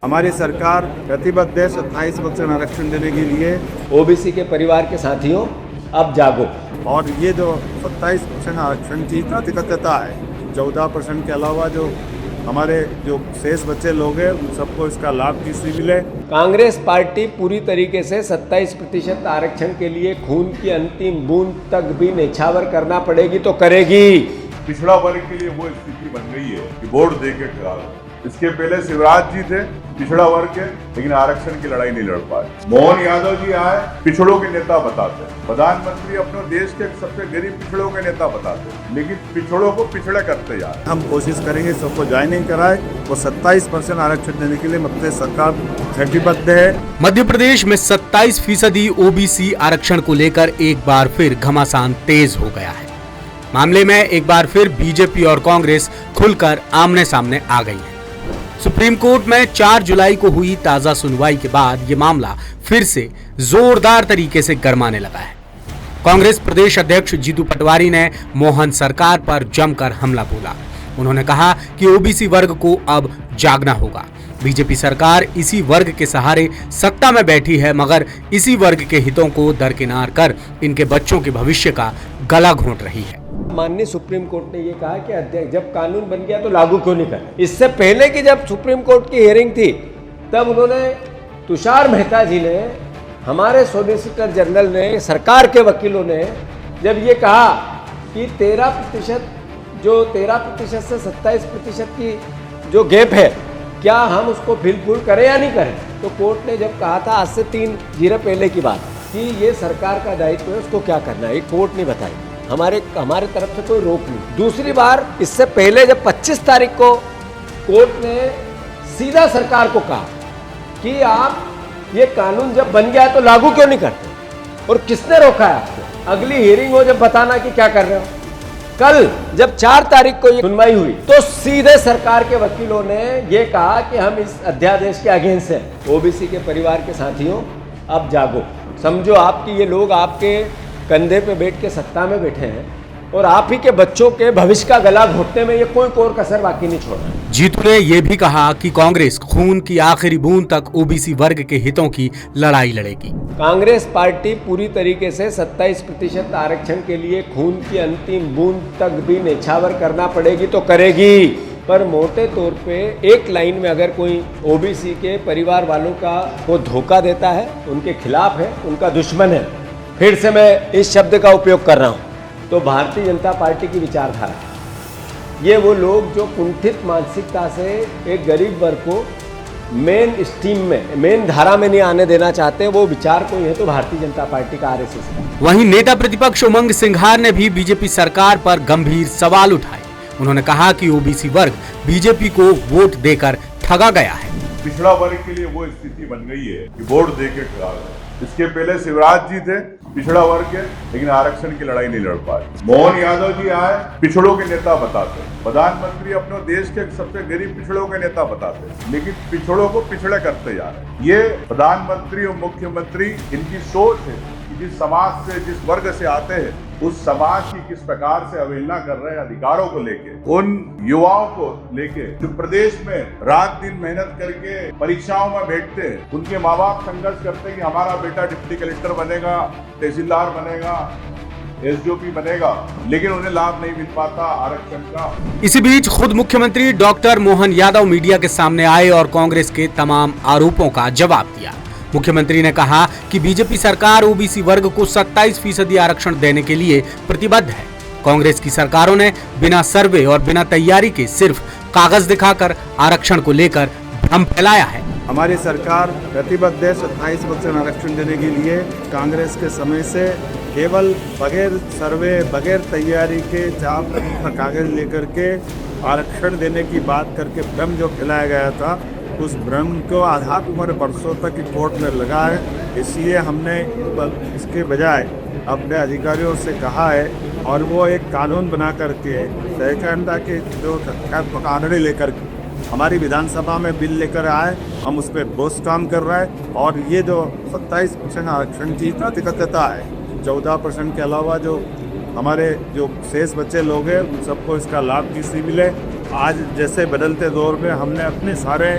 हमारी सरकार प्रतिबद्ध है 27% आरक्षण देने के लिए। ओबीसी के परिवार के साथियों, अब जागो। और ये जो 27% आरक्षण की प्रतिबद्धता है, 14% के अलावा जो हमारे जो शेष बच्चे लोग हैं उन सबको इसका लाभ किसी मिले। कांग्रेस पार्टी पूरी तरीके से 27% आरक्षण के लिए खून की अंतिम बूंद तक भी न्यौछावर करना पड़ेगी तो करेगी। पिछड़ा वर्ग के लिए वो स्थिति बन गई है कि वोट दे के ठगा लो। इसके पहले शिवराज जी थे पिछड़ा वर्ग के, लेकिन आरक्षण की लड़ाई नहीं लड़ पाए। मोहन यादव जी आए, पिछड़ों के नेता बताते। प्रधानमंत्री अपने देश के सबसे गरीब पिछड़ों के नेता बताते, लेकिन पिछड़ों को पिछड़े करते जा रहे। हम कोशिश करेंगे सबको ज्वाइनिंग कराए। वो 27% आरक्षण देने के लिए मध्य सरकार प्रतिबद्ध है। मध्य प्रदेश में 27% ओबीसी आरक्षण को लेकर एक बार फिर घमासान तेज हो गया है। मामले में एक बार फिर बीजेपी और कांग्रेस खुलकर आमने सामने आ गई है। सुप्रीम कोर्ट में 4 जुलाई को हुई ताजा सुनवाई के बाद ये मामला फिर से जोरदार तरीके से गरमाने लगा है। कांग्रेस प्रदेश अध्यक्ष जीतू पटवारी ने मोहन सरकार पर जमकर हमला बोला। उन्होंने कहा कि ओबीसी वर्ग को अब जागना होगा। बीजेपी सरकार इसी वर्ग के सहारे सत्ता में बैठी है, मगर इसी वर्ग के हितों को दरकिनार कर इनके बच्चों के भविष्य का गला घोंट रही है। माननीय सुप्रीम कोर्ट ने ये कहा कि अध्यक्ष जब कानून बन गया तो लागू क्यों नहीं कर। इससे पहले की जब सुप्रीम कोर्ट की हियरिंग थी तब उन्होंने तुषार मेहता जी ने, हमारे सॉलिसिटर जनरल ने, सरकार के वकीलों ने जब ये कहा कि 13% से 27% की जो गैप है, क्या हम उसको फिलफुल करें या नहीं करें, तो कोर्ट ने जब कहा था आज से 3 जीरो पहले की बात कि ये सरकार का दायित्व है, उसको क्या करना है, ये कोर्ट ने बताई। हमारे तरफ से कोई रोक नहीं। दूसरी बार इससे पहले जब 25 तारीख को कोर्ट ने सीधा सरकार को कहा कि आप ये कानून जब बन गया है तो लागू क्यों नहीं करते, और किसने रोका है आपको? अगली हियरिंग हो जब बताना कि क्या कर रहे हो। कल जब 4 तारीख को ये सुनवाई हुई तो सीधे सरकार के वकीलों ने ये कहा कि हम इस अध्यादेश के अगेंस्ट हैं। ओबीसी के परिवार के साथियों, अब जागो। समझो आपकी ये लोग आपके कंधे पे बैठ के सत्ता में बैठे हैं और आप ही के बच्चों के भविष्य का गला घोटने में ये कोई कोर कसर बाकी नहीं छोड़ा। जीतू ने यह भी कहा कि कांग्रेस खून की आखिरी बूंद तक ओबीसी वर्ग के हितों की लड़ाई लड़ेगी। कांग्रेस पार्टी पूरी तरीके से 27% आरक्षण के लिए खून की अंतिम बूंद तक भी न्यौछावर करना पड़ेगी तो करेगी। पर मोटे तौर पे एक लाइन में अगर कोई ओबीसी के परिवार वालों को धोखा देता है, उनके खिलाफ है, उनका दुश्मन है, फिर से मैं इस शब्द का उपयोग कर रहा हूं, तो भारतीय जनता पार्टी की विचारधारा, ये वो लोग जो कुंठित मानसिकता से एक गरीब वर्ग को मेन धारा में नहीं आने देना चाहते, वो विचार कोई है तो भारतीय जनता पार्टी का आरएसएस है। वहीं नेता प्रतिपक्ष उमंग सिंघार ने भी बीजेपी सरकार पर गंभीर सवाल उठाए। उन्होंने कहा कि ओबीसी वर्ग बीजेपी को वोट देकर ठगा गया है। पिछड़ा वर्ग के लिए वो स्थिति बन गई है कि वोट दे के ठगा लो। इसके पहले शिवराज जी थे पिछड़ा वर्ग के, लेकिन आरक्षण की लड़ाई नहीं लड़ पाए। मोहन यादव जी आए, पिछड़ों के नेता बताते। प्रधानमंत्री अपने देश के सबसे गरीब पिछड़ों के नेता बताते, लेकिन पिछड़ों को पिछड़े करते जा रहे। ये प्रधानमंत्री और मुख्यमंत्री, इनकी सोच है कि जिस समाज से, जिस वर्ग से आते हैं, उस समाज की किस प्रकार से अवहेलना कर रहे हैं अधिकारों को लेके, उन युवाओं को लेके जो प्रदेश में रात दिन मेहनत करके परीक्षाओं में बैठते हैं, उनके माँ बाप संघर्ष करते हैं कि हमारा बेटा डिप्टी कलेक्टर बनेगा, तहसीलदार बनेगा, एसडीओपी बनेगा, लेकिन उन्हें लाभ नहीं मिल पाता आरक्षण का। इसी बीच खुद मुख्यमंत्री डॉक्टर मोहन यादव मीडिया के सामने आए और कांग्रेस के तमाम आरोपों का जवाब दिया। मुख्यमंत्री ने कहा कि बीजेपी सरकार ओबीसी वर्ग को 27% आरक्षण देने के लिए प्रतिबद्ध है। कांग्रेस की सरकारों ने बिना सर्वे और बिना तैयारी के सिर्फ कागज दिखाकर आरक्षण को लेकर भ्रम फैलाया है। हमारी सरकार प्रतिबद्ध है 27% आरक्षण देने के लिए। कांग्रेस के समय से केवल बगैर सर्वे, बगैर तैयारी के चाप कागज लेकर के आरक्षण देने की बात करके भ्रम जो फैलाया गया था, उस भ्रम को आधार हमारे बरसों तक कोर्ट में लगा है। इसलिए हमने इसके बजाय अपने अधिकारियों से कहा है और वो एक कानून बना करके सहकारिता के जो कानून लेकर हमारी विधानसभा में बिल लेकर आए, हम उस पर ठोस काम कर रहे हैं। और ये जो 27% आरक्षण की प्रतिबद्धता है, 14% के अलावा जो हमारे जो शेष बच्चे लोग हैं उन सबको इसका लाभ किसी मिले। आज जैसे बदलते दौर में हमने अपने सारे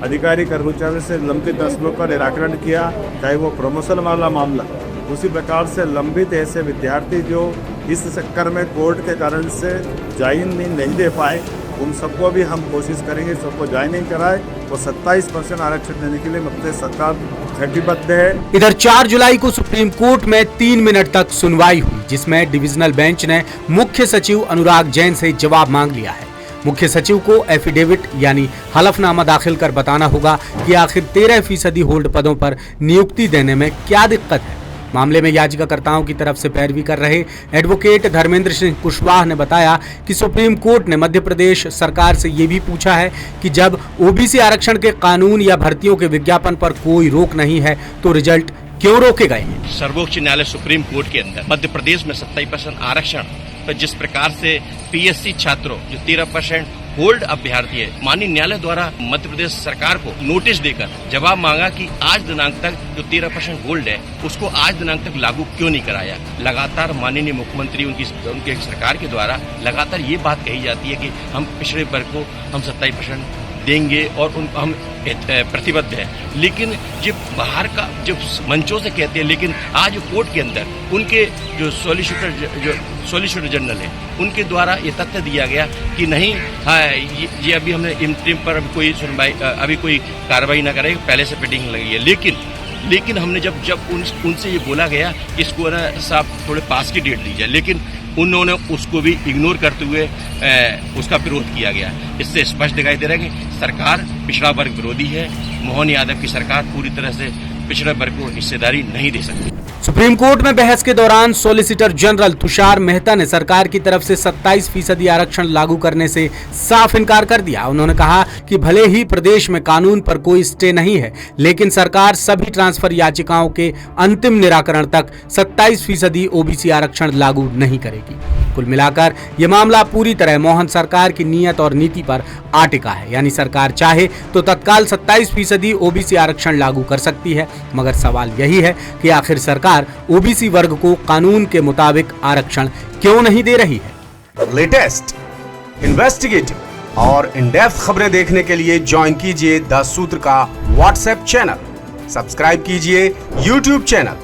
अधिकारी कर्मचारी से लंबित असलों का निराकरण किया, चाहे वो प्रमोशन वाला मामला, उसी प्रकार से लंबित ऐसे विद्यार्थी जो इस चक्कर में कोर्ट के कारण से ज्वाइनिंग नहीं दे पाए, उन सबको भी हम कोशिश करेंगे सबको ज्वाइनिंग कराए और 27% आरक्षण देने के लिए मध्य सरकार कटिबद्ध है। इधर 4 जुलाई को सुप्रीम कोर्ट में 3 मिनट तक सुनवाई हुई, जिसमें डिविजनल बेंच ने मुख्य सचिव अनुराग जैन से जवाब मांग लिया है। मुख्य सचिव को एफिडेविट यानी हलफनामा दाखिल कर बताना होगा कि आखिर 13% होल्ड पदों पर नियुक्ति देने में क्या दिक्कत है। मामले में याचिकाकर्ताओं की तरफ से पैरवी कर रहे एडवोकेट धर्मेंद्र सिंह कुशवाहा ने बताया कि सुप्रीम कोर्ट ने मध्य प्रदेश सरकार से ये भी पूछा है कि जब ओबीसी आरक्षण के कानून या भर्तियों के विज्ञापन पर कोई रोक नहीं है तो रिजल्ट क्यों रोके गए हैं। सर्वोच्च न्यायालय सुप्रीम कोर्ट के अंदर मध्य प्रदेश में 27% आरक्षण पर जिस प्रकार से पीएससी छात्रों जो 13% होल्ड अभ्यर्थी है, माननीय न्यायालय द्वारा मध्य प्रदेश सरकार को नोटिस देकर जवाब मांगा कि आज दिनांक तक जो 13% होल्ड है उसको आज दिनांक तक लागू क्यों नहीं कराया। लगातार माननीय मुख्यमंत्री उनके सरकार के द्वारा लगातार ये बात कही जाती है कि हम पिछड़े वर्ग को हम 27% देंगे और हम प्रतिबद्ध है, लेकिन जब बाहर का जब मंचों से कहते हैं, लेकिन आज कोर्ट के अंदर उनके जो सॉलिसिटर जनरल है उनके द्वारा ये तथ्य दिया गया कि नहीं, हाँ ये अभी हमने इंटरिम पर अभी कोई सुनवाई अभी कोई कार्रवाई न करें, पहले से पेंडिंग लगी है। लेकिन हमने जब उनसे ये बोला गया कि इसको ना साहब थोड़े पास की डेट दी जाए, लेकिन उन्होंने उसको भी इग्नोर करते हुए उसका विरोध किया गया। इससे स्पष्ट दिखाई दे रहा है कि सरकार पिछड़ा वर्ग विरोधी है। मोहन यादव की सरकार पूरी तरह से पिछड़े वर्ग को हिस्सेदारी नहीं दे सकती। सुप्रीम कोर्ट में बहस के दौरान सॉलिसिटर जनरल तुषार मेहता ने सरकार की तरफ से 27% आरक्षण लागू करने से साफ इनकार कर दिया। उन्होंने कहा कि भले ही प्रदेश में कानून पर कोई स्टे नहीं है, लेकिन सरकार सभी ट्रांसफर याचिकाओं के अंतिम निराकरण तक 27% ओबीसी आरक्षण लागू नहीं करेगी। कुल मिलाकर यह मामला पूरी तरह मोहन सरकार की नीयत और नीति पर आ टिका है, यानी सरकार चाहे तो तत्काल 27% ओबीसी आरक्षण लागू कर सकती है, मगर सवाल यही है कि आखिर सरकार ओबीसी वर्ग को कानून के मुताबिक आरक्षण क्यों नहीं दे रही है। लेटेस्ट, इन्वेस्टिगेटिव और इन डेप्थ खबरें देखने के लिए ज्वाइन कीजिए द सूत्र का व्हाट्सएप चैनल, सब्सक्राइब कीजिए यूट्यूब चैनल,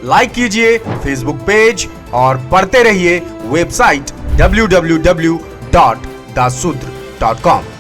लाइक कीजिए फेसबुक पेज और पढ़ते रहिए वेबसाइट www.dasudr.com।